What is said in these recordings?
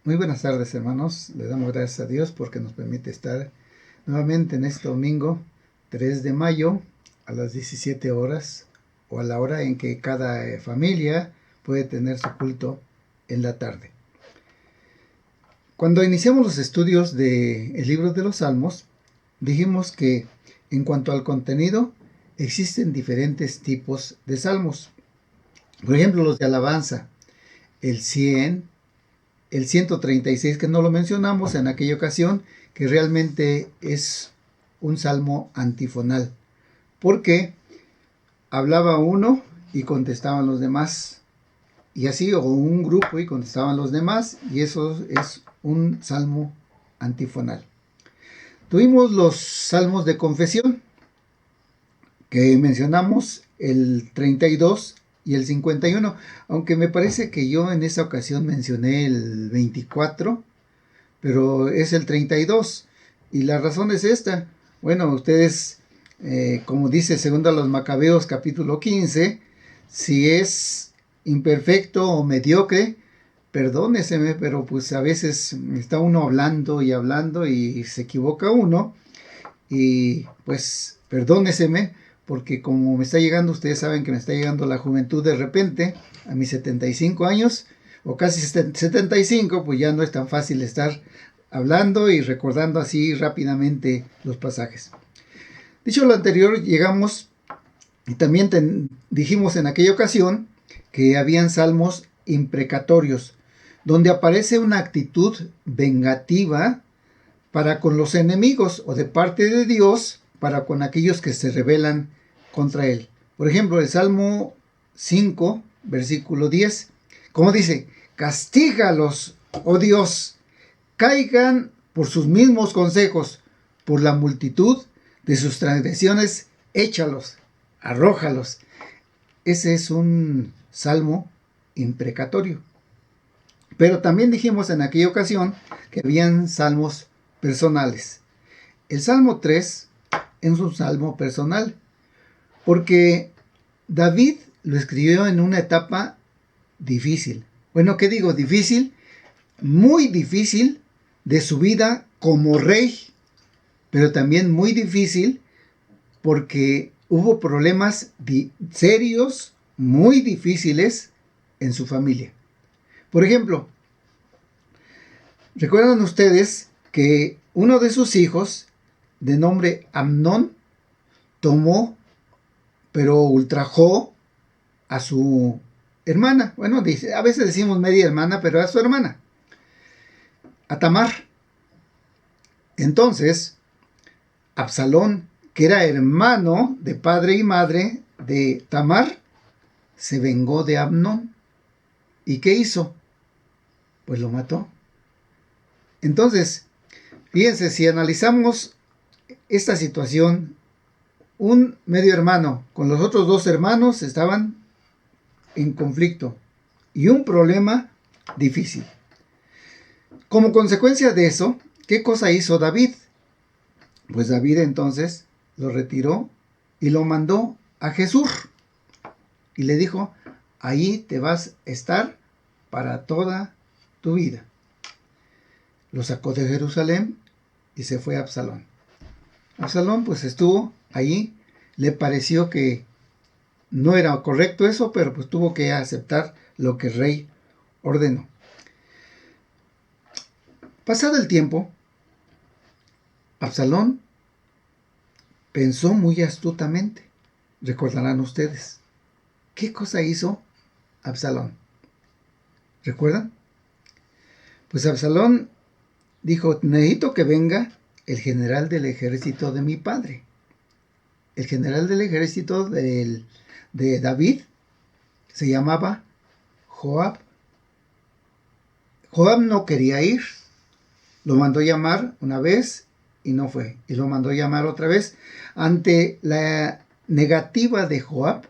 Muy buenas tardes, hermanos. Le damos gracias a Dios porque nos permite estar nuevamente en este domingo 3 de mayo a las 17 horas o a la hora en que cada familia puede tener su culto en la tarde. Cuando iniciamos los estudios del libro de los Salmos, dijimos que en cuanto al contenido existen diferentes tipos de salmos. Por ejemplo, los de alabanza, el 100, el 136, que no lo mencionamos en aquella ocasión, que realmente es un salmo antifonal, porque hablaba uno y contestaban los demás, y así, o un grupo y contestaban los demás, y eso es un salmo antifonal. Tuvimos los salmos de confesión, que mencionamos el 32 y el 51, aunque me parece que yo en esa ocasión mencioné el 24, pero es el 32, y la razón es esta. Bueno, ustedes, como dice segundo a los Macabeos capítulo 15, si es imperfecto o mediocre, perdóneseme, pero pues a veces está uno hablando y se equivoca uno, y pues perdóneseme, porque como me está llegando, ustedes saben que me está llegando la juventud de repente, a mis 75 años, o casi 75, pues ya no es tan fácil estar hablando y recordando así rápidamente los pasajes. Dicho lo anterior, llegamos y también dijimos en aquella ocasión que habían salmos imprecatorios, donde aparece una actitud vengativa para con los enemigos o de parte de Dios para con aquellos que se rebelan contra él. Por ejemplo, el Salmo 5, versículo 10, como dice: castígalos, oh Dios, caigan por sus mismos consejos, por la multitud de sus transgresiones, échalos, arrójalos. Ese es un salmo imprecatorio. Pero también dijimos en aquella ocasión que habían salmos personales. El Salmo 3 es un salmo personal, porque David lo escribió en una etapa difícil. Bueno, ¿qué digo? Difícil, muy difícil de su vida como rey, pero también muy difícil porque hubo problemas serios, muy difíciles en su familia. Por ejemplo, ¿recuerdan ustedes que uno de sus hijos, de nombre Amnón, tomó, pero ultrajó a su hermana? Bueno, a veces decimos media hermana, pero a su hermana, a Tamar. Entonces, Absalón, que era hermano de padre y madre de Tamar, se vengó de Amnón. ¿Y qué hizo? Pues lo mató. Entonces, fíjense, si analizamos esta situación, un medio hermano con los otros dos hermanos estaban en conflicto y un problema difícil. Como consecuencia de eso, ¿qué cosa hizo David? Pues David entonces lo retiró y lo mandó a Jesús y le dijo: ahí te vas a estar para toda tu vida. Lo sacó de Jerusalén y se fue a Absalón. Absalón pues estuvo allí, le pareció que no era correcto eso, pero pues tuvo que aceptar lo que el rey ordenó. Pasado el tiempo, Absalón pensó muy astutamente. Recordarán ustedes. ¿Qué cosa hizo Absalón? ¿Recuerdan? Pues Absalón dijo: necesito que venga el general del ejército de mi padre. El general del ejército de David se llamaba Joab. Joab no quería ir. Lo mandó llamar una vez y no fue. Y lo mandó llamar otra vez. Ante la negativa de Joab,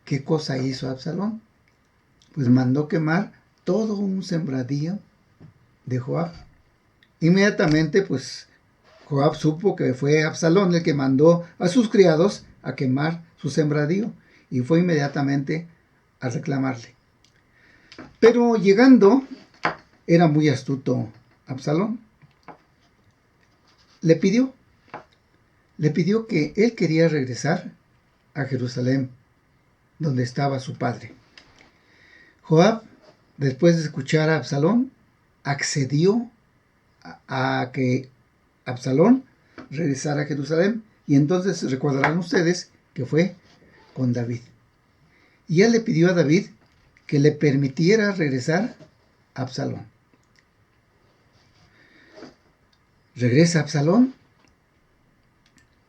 ¿qué cosa hizo Absalón? Pues mandó quemar todo un sembradío de Joab. Inmediatamente, pues, Joab supo que fue Absalón el que mandó a sus criados a quemar su sembradío y fue inmediatamente a reclamarle. Pero llegando era muy astuto Absalón. Le pidió que él quería regresar a Jerusalén, donde estaba su padre. Joab, después de escuchar a Absalón, accedió a que Absalón regresara a Jerusalén, y entonces recordarán ustedes que fue con David. Y él le pidió a David que le permitiera regresar a Absalón. Regresa Absalón,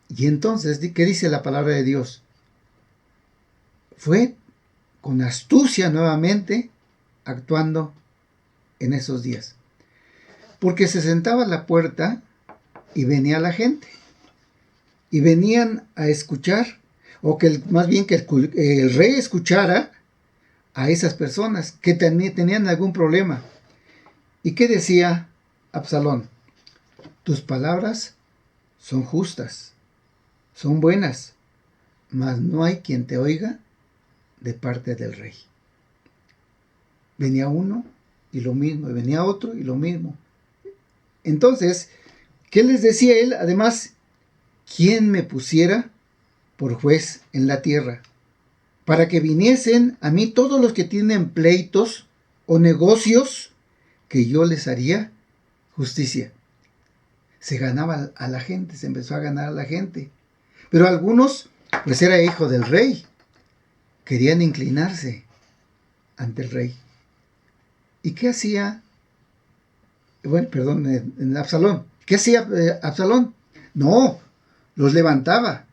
y entonces, ¿qué dice la palabra de Dios? Fue con astucia nuevamente actuando en esos días. Porque se sentaba a la puerta y venía la gente. Y venían a escuchar, o que más bien que el rey escuchara a esas personas que tenían algún problema. ¿Y qué decía Absalón? Tus palabras son justas, son buenas, mas no hay quien te oiga de parte del rey. Venía uno y lo mismo, y venía otro y lo mismo. Entonces, ¿qué les decía él? Además, ¿quién me pusiera por juez en la tierra? Para que viniesen a mí todos los que tienen pleitos o negocios, que yo les haría justicia. Se ganaba a la gente, se empezó a ganar a la gente. Pero algunos, pues era hijo del rey, querían inclinarse ante el rey. ¿Y qué hacía? Bueno, perdón, en Absalón. ¿Qué hacía Absalón? No, los levantaba,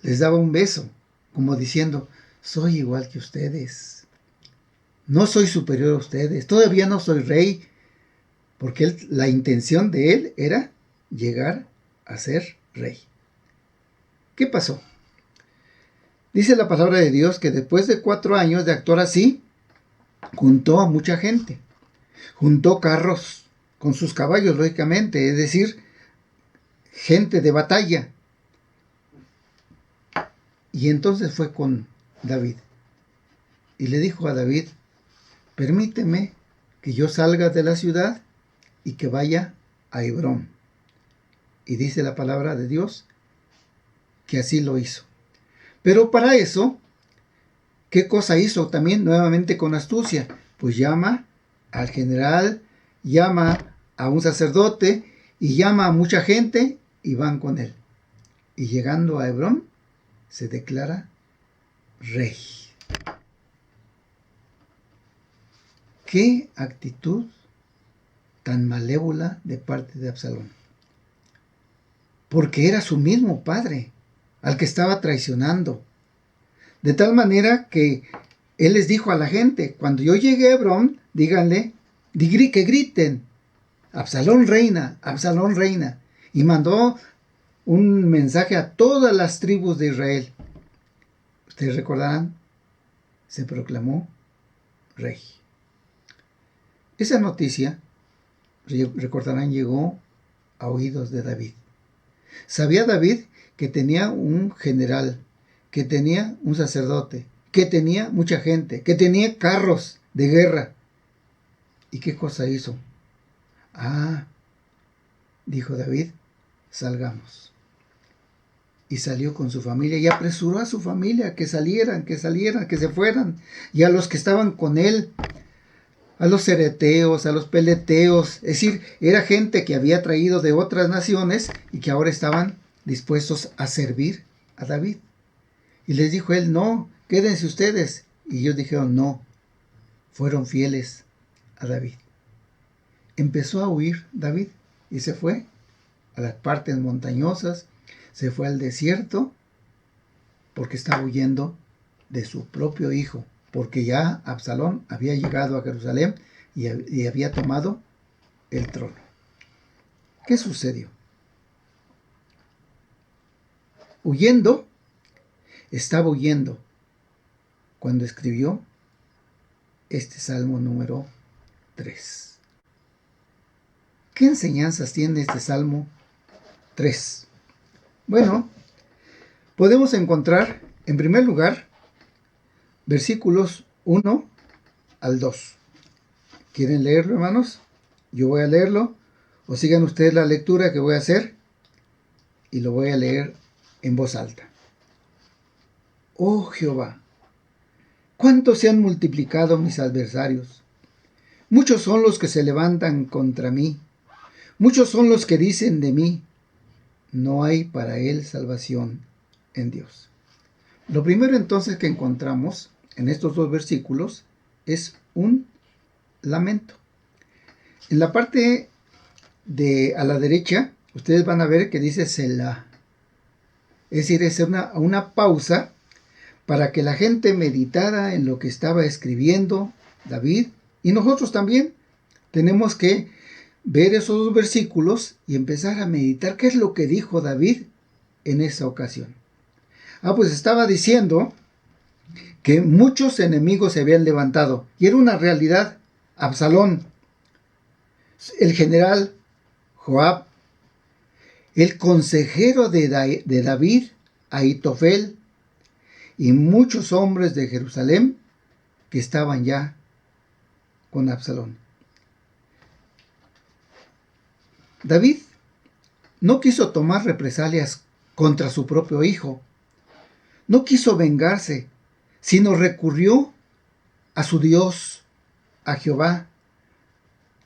les daba un beso, como diciendo, soy igual que ustedes, no soy superior a ustedes, todavía no soy rey, porque la intención de él era llegar a ser rey. ¿Qué pasó? Dice la palabra de Dios que después de 4 años de actuar así, juntó a mucha gente, juntó carros con sus caballos, lógicamente, es decir, gente de batalla. Y entonces fue con David y le dijo a David, permíteme que yo salga de la ciudad y que vaya a Hebrón. Y dice la palabra de Dios que así lo hizo. Pero para eso, ¿qué cosa hizo también nuevamente con astucia? Pues llama al general, llama a un sacerdote y llama a mucha gente y van con él. Y llegando a Hebrón, se declara rey. ¡Qué actitud tan malévola de parte de Absalón! Porque era su mismo padre al que estaba traicionando. De tal manera que él les dijo a la gente, cuando yo llegue a Hebrón, díganle, que griten, Absalón reina, Absalón reina. Y mandó un mensaje a todas las tribus de Israel. Ustedes recordarán, se proclamó rey. Esa noticia, recordarán, llegó a oídos de David. Sabía David que tenía un general, que tenía un sacerdote, que tenía mucha gente, que tenía carros de guerra. ¿Y qué cosa hizo? Dijo David, salgamos. Y salió con su familia y apresuró a su familia que salieran, que se fueran. Y a los que estaban con él, a los cereteos, a los peleteos, es decir, era gente que había traído de otras naciones y que ahora estaban dispuestos a servir a David. Y les dijo él, no, quédense ustedes. Y ellos dijeron, no, fueron fieles a David. Empezó a huir David y se fue a las partes montañosas, se fue al desierto porque estaba huyendo de su propio hijo, porque ya Absalón había llegado a Jerusalén y había tomado el trono. ¿Qué sucedió? Estaba huyendo cuando escribió este Salmo número 3. ¿Qué enseñanzas tiene este Salmo 3? Bueno, podemos encontrar, en primer lugar, versículos 1 al 2. ¿Quieren leerlo, hermanos? Yo voy a leerlo, o sigan ustedes la lectura que voy a hacer, y lo voy a leer en voz alta. Oh Jehová, cuánto se han multiplicado mis adversarios. Muchos son los que se levantan contra mí. Muchos son los que dicen de mí, no hay para él salvación en Dios. Lo primero entonces que encontramos en estos dos versículos es un lamento. En la parte a la derecha, ustedes van a ver que dice Selah. Es decir, es una pausa para que la gente meditara en lo que estaba escribiendo David, y nosotros también tenemos que ver esos dos versículos y empezar a meditar qué es lo que dijo David en esa ocasión. Pues estaba diciendo que muchos enemigos se habían levantado, y era una realidad. Absalón, el general Joab, el consejero de David, Ahitofel, y muchos hombres de Jerusalén que estaban ya con Absalón. David no quiso tomar represalias contra su propio hijo, no quiso vengarse, sino recurrió a su Dios, a Jehová,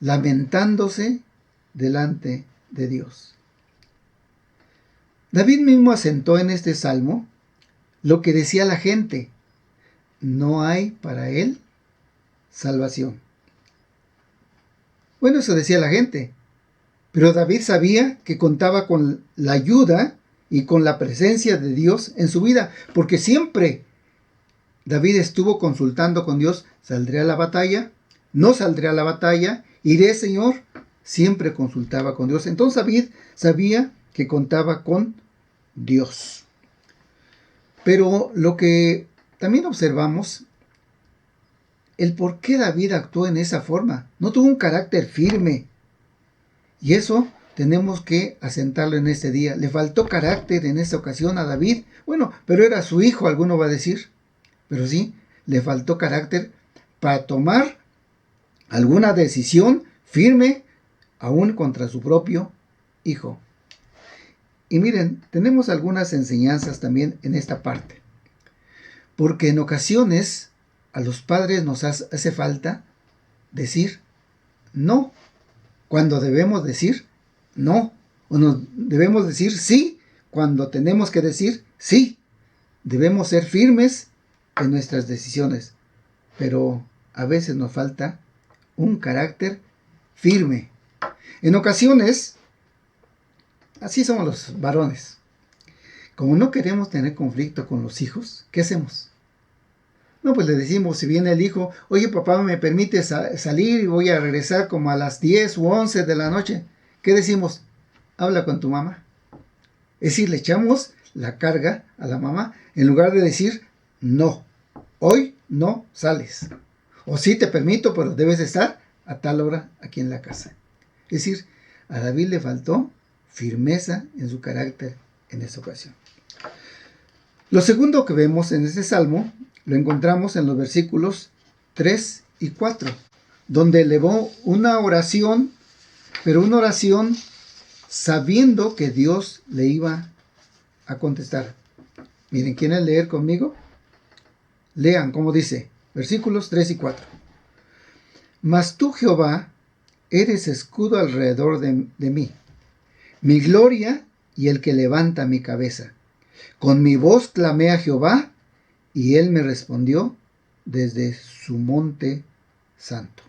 lamentándose delante de Dios. David mismo asentó en este salmo lo que decía la gente: no hay para él salvación. Bueno, eso decía la gente, pero David sabía que contaba con la ayuda y con la presencia de Dios en su vida, porque siempre David estuvo consultando con Dios: ¿saldré a la batalla? ¿No saldré a la batalla? ¿Iré, Señor? Siempre consultaba con Dios. Entonces David sabía que contaba con Dios. Pero lo que también observamos, el por qué David actuó en esa forma. No tuvo un carácter firme. Y eso tenemos que asentarlo en este día. Le faltó carácter en esta ocasión a David. Bueno, pero era su hijo, alguno va a decir. Pero sí, le faltó carácter para tomar alguna decisión firme aún contra su propio hijo. Y miren, tenemos algunas enseñanzas también en esta parte. Porque en ocasiones a los padres nos hace falta decir no, cuando debemos decir no. O nos debemos decir sí, cuando tenemos que decir sí. Debemos ser firmes en nuestras decisiones. Pero a veces nos falta un carácter firme. En ocasiones, así somos los varones. Como no queremos tener conflicto con los hijos, ¿qué hacemos? No, pues le decimos, si viene el hijo: oye papá, ¿me permite salir y voy a regresar como a las 10 u 11 de la noche? ¿Qué decimos? Habla con tu mamá. Es decir, le echamos la carga a la mamá en lugar de decir no, hoy no sales. O sí te permito, pero debes estar a tal hora aquí en la casa. Es decir, a David le faltó firmeza en su carácter en esta ocasión. Lo segundo que vemos en este salmo lo encontramos en los versículos 3 y 4, donde elevó una oración, pero una oración sabiendo que Dios le iba a contestar. Miren, ¿quieren leer conmigo? Lean cómo dice, versículos 3 y 4. Mas tú, Jehová, eres escudo alrededor de mí, mi gloria y el que levanta mi cabeza. Con mi voz clamé a Jehová, y él me respondió desde su monte santo.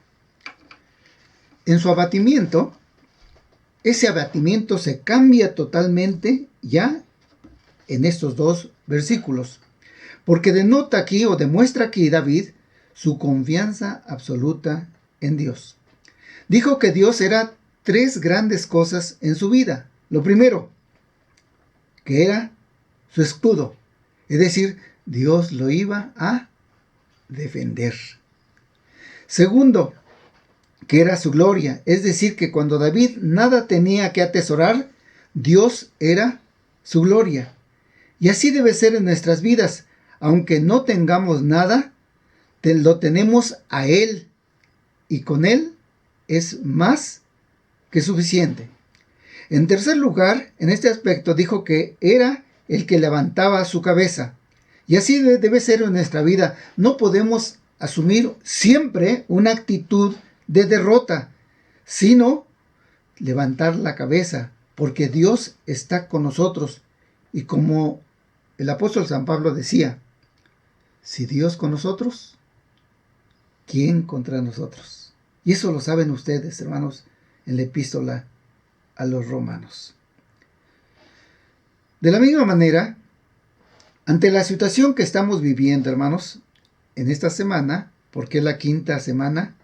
En su abatimiento, ese abatimiento se cambia totalmente ya en estos dos versículos, porque denota aquí o demuestra aquí David su confianza absoluta en Dios. Dijo que Dios era tres grandes cosas en su vida. Lo primero, que era su escudo, es decir, Dios lo iba a defender. Segundo, que era su gloria, es decir, que cuando David nada tenía que atesorar, Dios era su gloria. Y así debe ser en nuestras vidas, aunque no tengamos nada, lo tenemos a Él, y con Él es más que suficiente. En tercer lugar, en este aspecto dijo que era el que levantaba su cabeza. Y así debe ser en nuestra vida. No podemos asumir siempre una actitud de derrota, sino levantar la cabeza, porque Dios está con nosotros. Y como el apóstol San Pablo decía, si Dios con nosotros, ¿quién contra nosotros? Y eso lo saben ustedes, hermanos, en la epístola a los romanos. De la misma manera, ante la situación que estamos viviendo, hermanos, en esta semana, porque es la quinta semana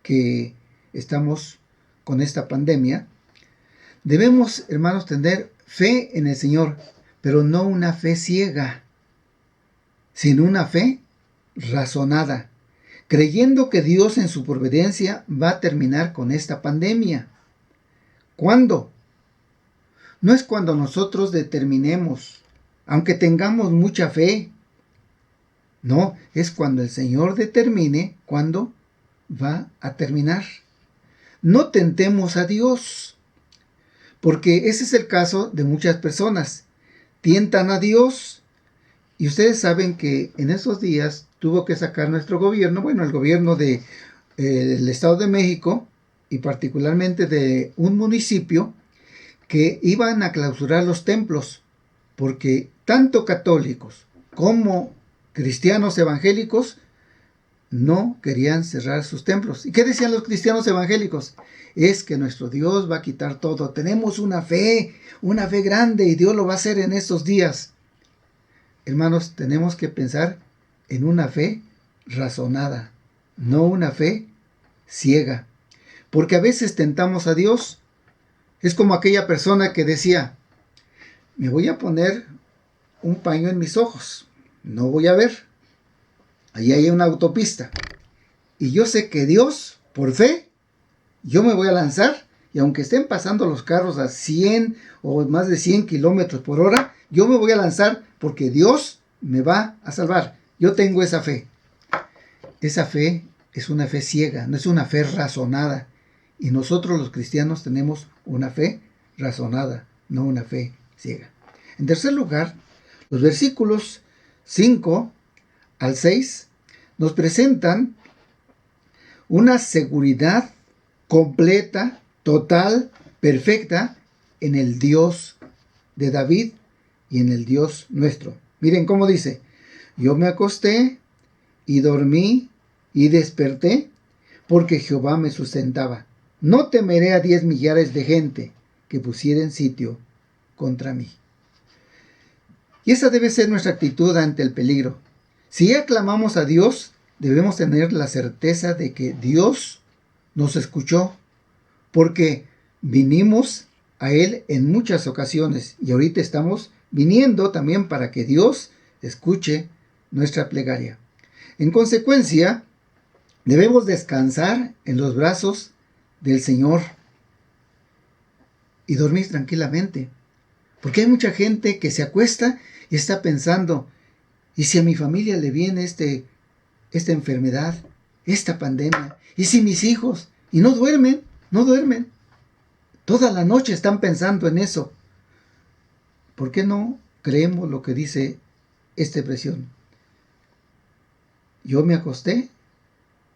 que estamos con esta pandemia, debemos, hermanos, tener fe en el Señor, pero no una fe ciega, sino una fe razonada, creyendo que Dios en su providencia va a terminar con esta pandemia. ¿Cuándo? No es cuando nosotros determinemos, aunque tengamos mucha fe. No, es cuando el Señor determine cuándo va a terminar. No tentemos a Dios, porque ese es el caso de muchas personas. Tientan a Dios, y ustedes saben que en esos días tuvo que sacar nuestro gobierno, bueno, el gobierno del Estado de México, y particularmente de un municipio, que iban a clausurar los templos, porque tanto católicos como cristianos evangélicos no querían cerrar sus templos. ¿Y qué decían los cristianos evangélicos? Es que nuestro Dios va a quitar todo. Tenemos una fe grande, y Dios lo va a hacer en estos días. Hermanos, tenemos que pensar en una fe razonada, no una fe ciega. Porque a veces tentamos a Dios. Es como aquella persona que decía, me voy a poner un paño en mis ojos, no voy a ver. Ahí hay una autopista. Y yo sé que Dios, por fe, yo me voy a lanzar, y aunque estén pasando los carros a 100 o más de 100 kilómetros por hora, yo me voy a lanzar porque Dios me va a salvar. Yo tengo esa fe. Esa fe es una fe ciega, no es una fe razonada. Y nosotros los cristianos tenemos una fe razonada, no una fe ciega. En tercer lugar, los versículos 5 al 6 nos presentan una seguridad completa, total, perfecta en el Dios de David y en el Dios nuestro. Miren cómo dice, yo me acosté y dormí y desperté porque Jehová me sustentaba. No temeré a 10 millares de gente que pusieren sitio contra mí. Y esa debe ser nuestra actitud ante el peligro. Si aclamamos a Dios, debemos tener la certeza de que Dios nos escuchó, porque vinimos a Él en muchas ocasiones, y ahorita estamos viniendo también para que Dios escuche nuestra plegaria. En consecuencia, debemos descansar en los brazos del Señor y dormir tranquilamente, porque hay mucha gente que se acuesta y está pensando, ¿y si a mi familia le viene esta enfermedad, esta pandemia? ¿Y si mis hijos? Y no duermen. Toda la noche están pensando en eso. ¿Por qué no creemos lo que dice esta expresión? Yo me acosté,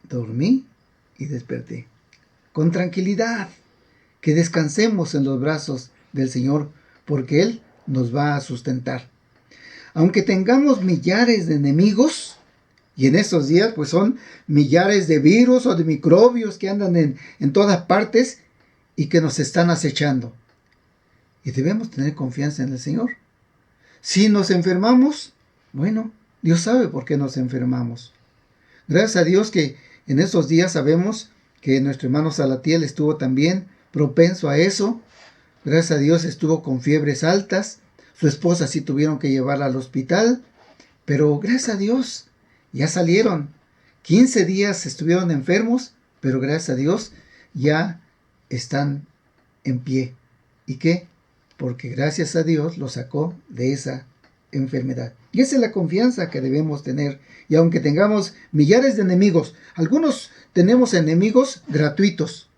dormí y desperté. Con tranquilidad, que descansemos en los brazos del Señor, porque Él nos va a sustentar. Aunque tengamos millares de enemigos, y en estos días pues son millares de virus o de microbios que andan en todas partes y que nos están acechando. Y debemos tener confianza en el Señor. Si nos enfermamos, bueno, Dios sabe por qué nos enfermamos. Gracias a Dios que en estos días sabemos que nuestro hermano Salatiel estuvo también propenso a eso. Gracias a Dios estuvo con fiebres altas. Su esposa sí tuvieron que llevarla al hospital. Pero gracias a Dios ya salieron. 15 días estuvieron enfermos, pero gracias a Dios ya están en pie. ¿Y qué? Porque gracias a Dios los sacó de esa enfermedad. Y esa es la confianza que debemos tener. Y aunque tengamos millares de enemigos, algunos tenemos enemigos gratuitos,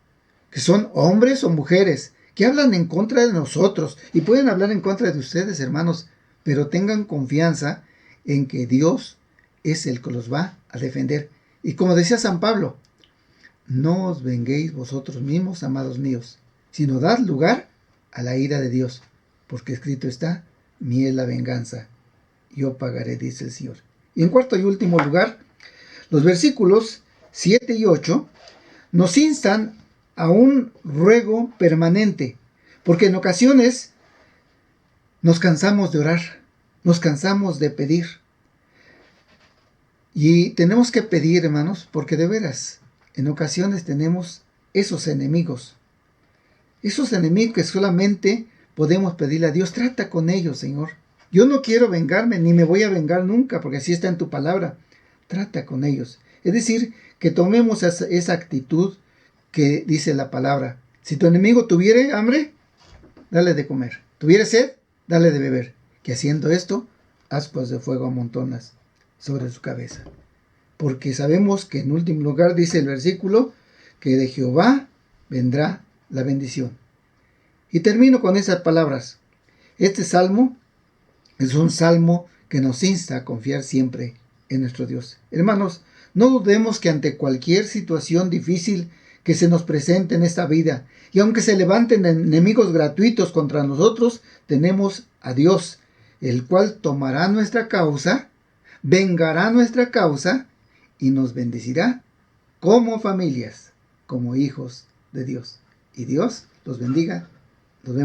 que son hombres o mujeres, que hablan en contra de nosotros y pueden hablar en contra de ustedes, hermanos, pero tengan confianza en que Dios es el que los va a defender. Y como decía San Pablo, no os venguéis vosotros mismos, amados míos, sino dad lugar a la ira de Dios, porque escrito está, mía es la venganza, yo pagaré, dice el Señor. Y en cuarto y último lugar, los versículos 7 y 8 nos instan a un ruego permanente, porque en ocasiones nos cansamos de orar, nos cansamos de pedir. Y tenemos que pedir, hermanos, porque de veras, en ocasiones tenemos esos enemigos que solamente podemos pedirle a Dios. Trata con ellos, Señor. Yo no quiero vengarme, ni me voy a vengar nunca, porque así está en tu palabra. Trata con ellos. Es decir, que tomemos esa actitud que dice la palabra. Si tu enemigo tuviere hambre, dale de comer. Tuviere sed, dale de beber. Que haciendo esto, ascuas de fuego amontonas sobre su cabeza. Porque sabemos que en último lugar dice el versículo que de Jehová vendrá la bendición. Y termino con esas palabras. Este salmo es un salmo que nos insta a confiar siempre en nuestro Dios. Hermanos, no dudemos que ante cualquier situación difícil que se nos presente en esta vida, y aunque se levanten enemigos gratuitos contra nosotros, tenemos a Dios, el cual tomará nuestra causa, vengará nuestra causa y nos bendecirá como familias, como hijos de Dios. Y Dios los bendiga. Nos vemos.